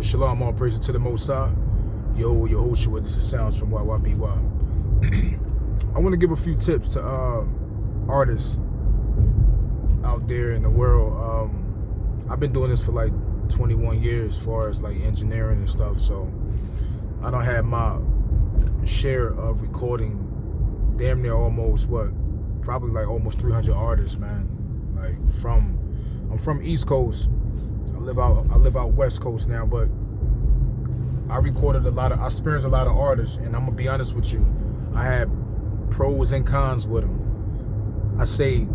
Jehovah Shalom, all praises to the Most High. Yo, your host, this is Sounds from YYBY. I want to give a few tips to artists out there in the world. I've been doing this for like 21 years as far as like engineering and stuff, so I don't have my share of recording damn near almost probably like almost 300 artists, man. Like I'm from East Coast. I live out West Coast now, but I experienced a lot of artists, and I'm gonna be honest with you, I had pros and cons with them. I say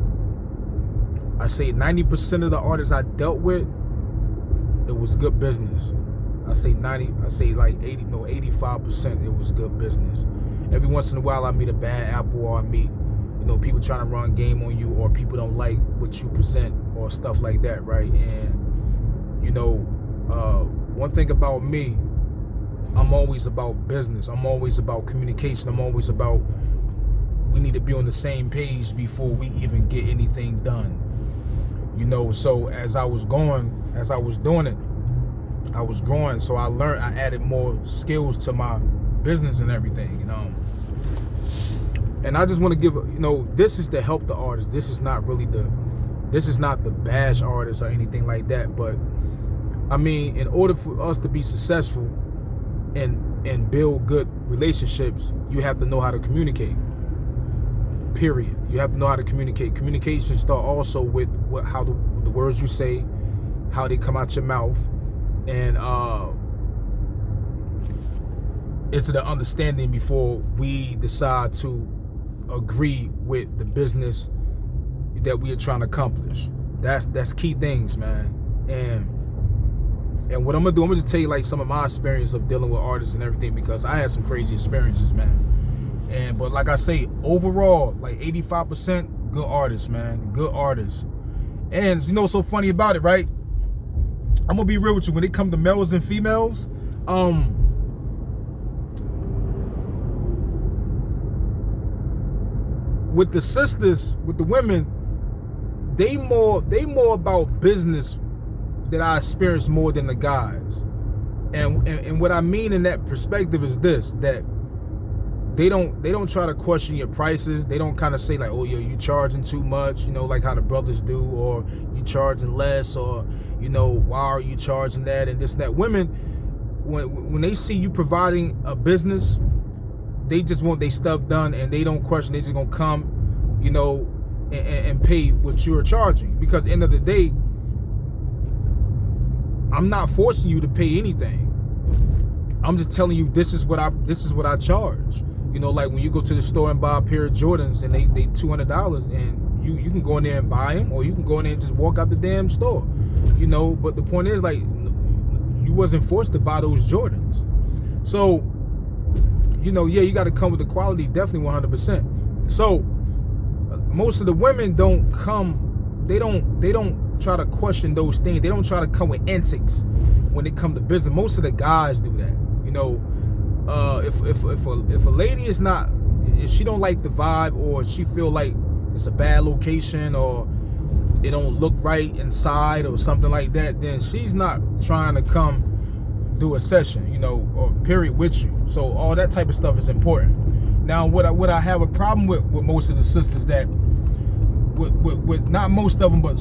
90% of the artists I dealt with, it was good business. I say 85% it was good business. Every once in a while I meet a bad apple, or I meet, people trying to run game on you, or people don't like what you present or stuff like that, right? And one thing about me, I'm always about business. I'm always about communication. I'm always about, we need to be on the same page before we even get anything done. So as I was doing it, I was growing. So I added more skills to my business and everything, And I just want to give, this is to help the artist. This is not the bash artist or anything like that. But I mean, in order for us to be successful and build good relationships, you have to know how to communicate. Period. You have to know how to communicate. Communication starts also with how the words you say, how they come out your mouth, and it's the understanding before we decide to agree with the business that we are trying to accomplish. That's key things, man. And what I'm gonna just tell you like some of my experience of dealing with artists and everything, because I had some crazy experiences, man. But like I say, overall, like 85% good artists, man. Good artists. And what's so funny about it, right? I'm gonna be real with you. When it comes to males and females, with the sisters, with the women, they more about business that I experience more than the guys. And what I mean in that perspective is this, that they don't try to question your prices. They don't kind of say like, oh, yo, you charging too much, like how the brothers do, or you charging less, or why are you charging that and this and that. Women, when they see you providing a business, they just want their stuff done, and they don't question. They just gonna come, and pay what you're charging, because at the end of the day, I'm not forcing you to pay anything. I'm just telling you this is what I charge. Like when you go to the store and buy a pair of Jordans and they $200, and you can go in there and buy them, or you can go in there and just walk out the damn store. But the point is, like, you wasn't forced to buy those Jordans. So, yeah, you got to come with the quality, definitely 100%. So most of the women don't try to question those things. They don't try to come with antics when it comes to business. Most of the guys do that. If a lady is not, if she don't like the vibe, or she feel like it's a bad location, or it don't look right inside, or something like that, then she's not trying to come do a session, or period with you. So all that type of stuff is important. Now, what I have a problem with most of the sisters, that with not most of them, but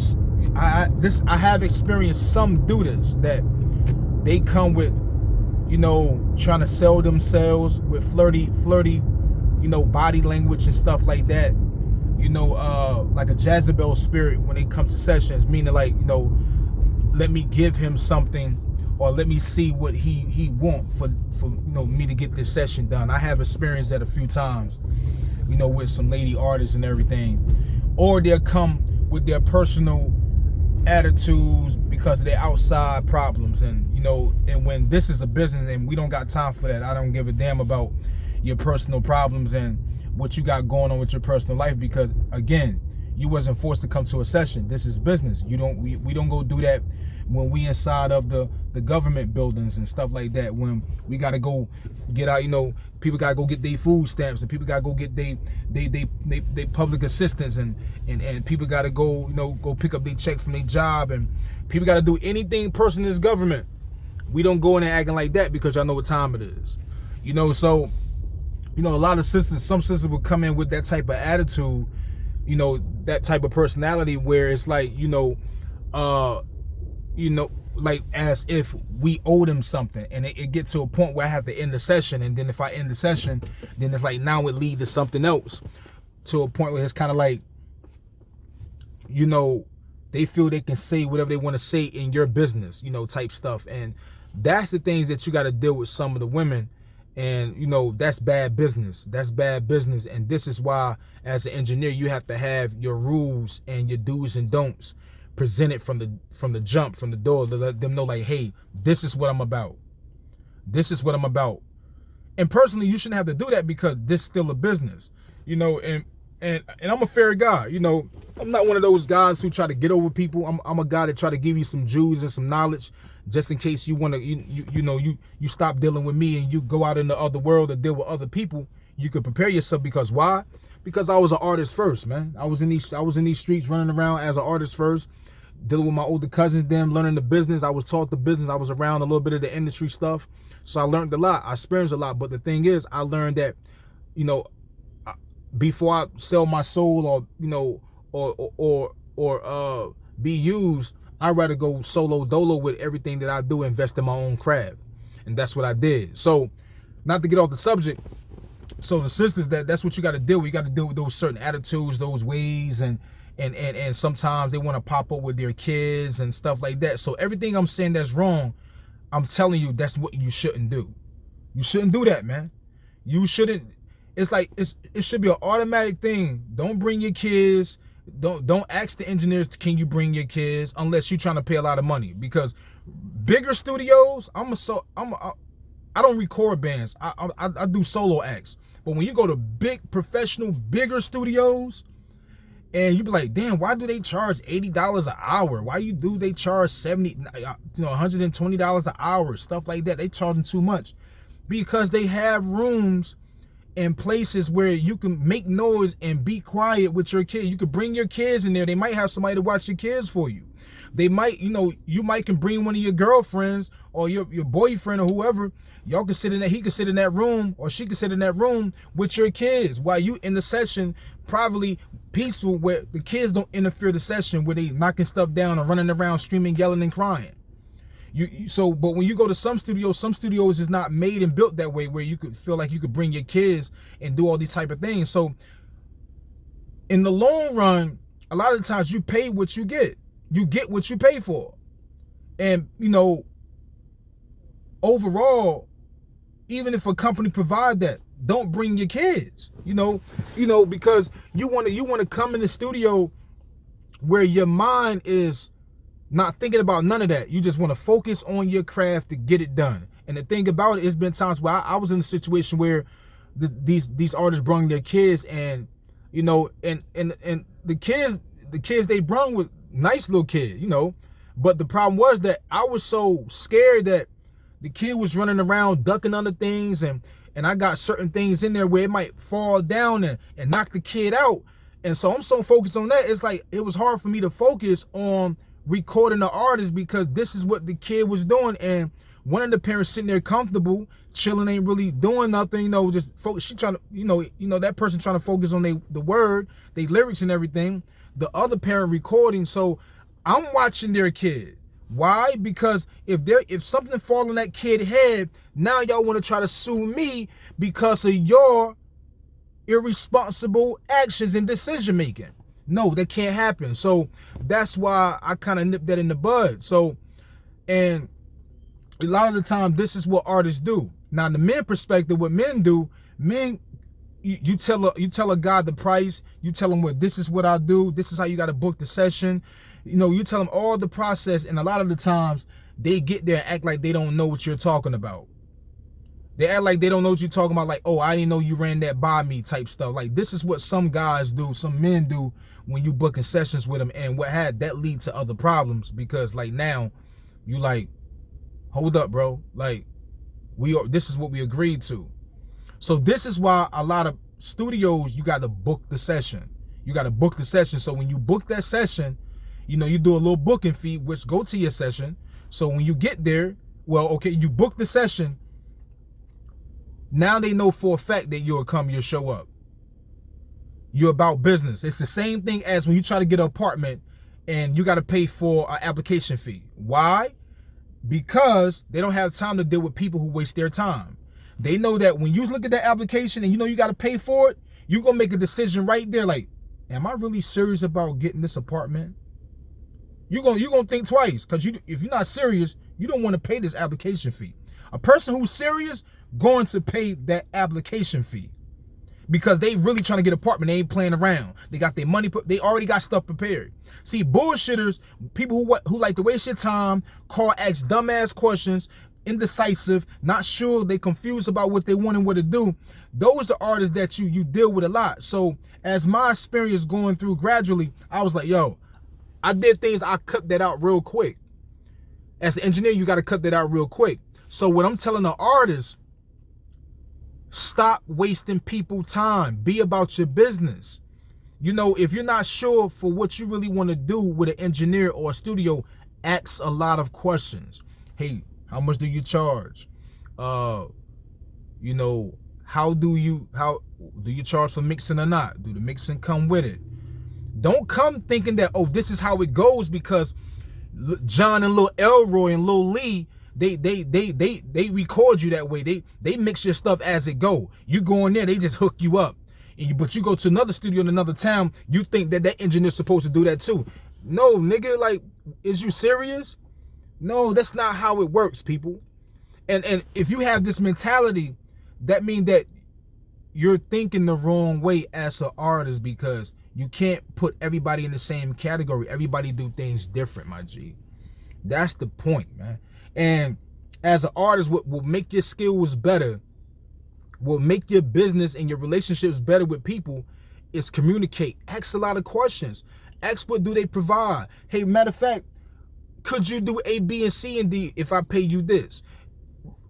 I have experienced some do this, that they come with, trying to sell themselves with flirty, body language and stuff like that. Like a Jezebel spirit when they come to sessions, meaning like, let me give him something, or let me see what he want for me to get this session done. I have experienced that a few times, with some lady artists and everything. Or they'll come with their personal attitudes because of their outside problems, and and when this is a business and we don't got time for that. I don't give a damn about your personal problems and what you got going on with your personal life, because again, you wasn't forced to come to a session. This is business. We don't go do that when we inside of the government buildings and stuff like that, when we got to go get out, people got to go get their food stamps, and people got to go get they public assistance, and people got to go, go pick up their check from their job, and people got to do anything personal in this government. We don't go in there acting like that because y'all know what time it is. You know, so, you know, a lot of sisters, some sisters will come in with that type of attitude, you know, that type of personality where it's like, like as if we owe them something, and it gets to a point where I have to end the session, and then if I end the session, then it's like now it leads to something else, to a point where it's kind of like, you know, they feel they can say whatever they want to say in your business, you know, type stuff. And that's the things that you got to deal with some of the women. And, you know, that's bad business. That's bad business. And this is why, as an engineer, you have to have your rules and your do's and don'ts presented from the jump, from the door, to let them know, like, hey, this is what I'm about. This is what I'm about. And personally, you shouldn't have to do that because this is still a business, you know. And I'm a fair guy, you know. I'm not one of those guys who try to get over people. I'm a guy that try to give you some Jews and some knowledge, just in case you want to, you stop dealing with me and you go out in the other world and deal with other people. You could prepare yourself, because why? Because I was an artist first, man. I was in these streets running around as an artist first, dealing with my older cousins, them learning the business. I was taught the business. I was around a little bit of the industry stuff, so I learned a lot. I experienced a lot. But the thing is, I learned that, you know, before I sell my soul, or, you know, or be used, I'd rather go solo dolo with everything that I do, invest in my own craft. And that's what I did. So, not to get off the subject, so the sisters, that's what you got to deal with. You got to deal with those certain attitudes, those ways, and sometimes they want to pop up with their kids and stuff like that. So everything I'm saying that's wrong, I'm telling you, that's what you shouldn't do. You shouldn't do that, man. You shouldn't. It's like, it should be an automatic thing. Don't bring your kids. Don't ask the engineers, can you bring your kids, unless you're trying to pay a lot of money. Because bigger studios, I don't record bands. I do solo acts. But when you go to big professional, bigger studios, and you be like, damn, why do they charge $80 an hour? Why do they charge $120 an hour? Stuff like that. They charging too much, because they have rooms and places where you can make noise and be quiet with your kid. You could bring your kids in there. They might have somebody to watch your kids for you. They might, you might can bring one of your girlfriends or your boyfriend or whoever. Y'all can sit in that. He could sit in that room, or she could sit in that room with your kids while you in the session, privately, peaceful, where the kids don't interfere the session, where they knocking stuff down and running around, screaming, yelling, and crying. But when you go to some studios is not made and built that way, where you could feel like you could bring your kids and do all these type of things. So in the long run, a lot of the times you pay what you get. You get what you pay for. And, overall, even if a company provide that, don't bring your kids, because you want to come in the studio where your mind is not thinking about none of that. You just want to focus on your craft to get it done. And the thing about it, it's been times where I was in a situation where these artists brought their kids, and and the kids they brought were nice little kids, but the problem was that I was so scared that the kid was running around ducking under things, and I got certain things in there where it might fall down and knock the kid out. And so I'm so focused on that, it's like it was hard for me to focus on recording the artist, because this is what the kid was doing. And one of the parents sitting there comfortable, chilling, ain't really doing nothing, just focus. She trying to, that person trying to focus on the word, they lyrics and everything. The other parent recording. So I'm watching their kid. Why? Because if something fall on that kid's head, now y'all want to try to sue me because of your irresponsible actions and decision making. No, that can't happen. So that's why I kind of nipped that in the bud. So, and a lot of the time, this is what artists do. Now, the men perspective, what men do, you tell a guy the price. You tell him, well, this is what I do. This is how you got to book the session. You tell them all the process. And a lot of the times, they get there and act like they don't know what you're talking about. They act like they don't know what you're talking about. Like, oh, I didn't know you ran that by me type stuff. Like, this is what some guys do, some men do when you booking sessions with them. And that lead to other problems, because like now you like, hold up, bro. Like, this is what we agreed to. So this is why a lot of studios, you got to book the session. You got to book the session. So when you book that session, you do a little booking fee, which go to your session. So when you get there, Well, okay, you book the session. Now they know for a fact that you'll show up. You're about business. It's the same thing as when you try to get an apartment and you got to pay for an application fee. Why? Because they don't have time to deal with people who waste their time. They know that when you look at that application and you know you got to pay for it, you're going to make a decision right there like, am I really serious about getting this apartment? You're going to think twice, because if you're not serious, you don't want to pay this application fee. A person who's serious going to pay that application fee because they really trying to get an apartment. They ain't playing around. They got their money they already got stuff prepared. See, bullshitters, people who like to waste your time, ask dumbass questions, indecisive, not sure, they confused about what they want and what to do. Those are artists that you deal with a lot. So as my experience going through gradually, I was like, yo, I did things, I cut that out real quick. As an engineer, you got to cut that out real quick. So what I'm telling the artists, stop wasting people time. Be about your business. You know, if you're not sure for what you really want to do with an engineer or a studio, ask a lot of questions. Hey, how much do you charge? You know, how do you charge for mixing or not? Do the mixing come with it? Don't come thinking that, oh, this is how it goes because John and Lil Elroy and Lil Lee, they record you that way. They mix your stuff as it go. You go in there, they just hook you up. But you go to another studio in another town, you think that engineer's supposed to do that too. No, nigga, like, is you serious? No, that's not how it works, people. And if you have this mentality, that means that you're thinking the wrong way as an artist, because you can't put everybody in the same category. Everybody do things different, my G. That's the point, man. And as an artist, what will make your skills better, will make your business and your relationships better with people, is communicate. Ask a lot of questions. Ask what do they provide. Hey, matter of fact, could you do A, B, and C and D if I pay you this?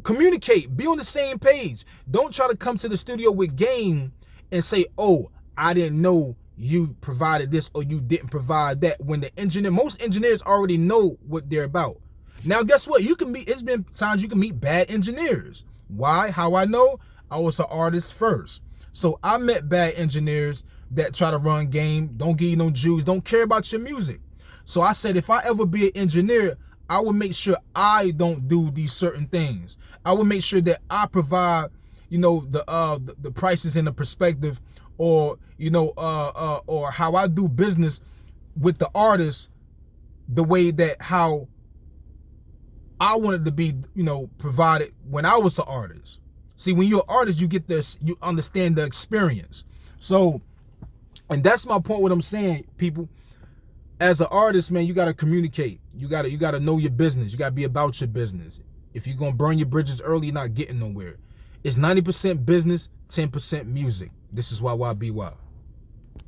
Communicate. Be on the same page. Don't try to come to the studio with game and say, oh, I didn't know you provided this or you didn't provide that, when most engineers already know what they're about. Now, guess what? It's been times you can meet bad engineers. Why? How I know? I was an artist first. So I met bad engineers that try to run game, don't give you no juice, don't care about your music. So I said, if I ever be an engineer, I will make sure I don't do these certain things. I will make sure that I provide, you know, the prices and the perspective, or, you know, or how I do business with the artist, the way that how I wanted to be, you know, provided when I was an artist. See, when you're an artist, you get this, you understand the experience. So, and that's my point, what I'm saying, people. As an artist, man, you got to communicate. You got to know your business. You got to be about your business. If you're going to burn your bridges early, you're not getting nowhere. It's 90% business, 10% music. This is YYBY.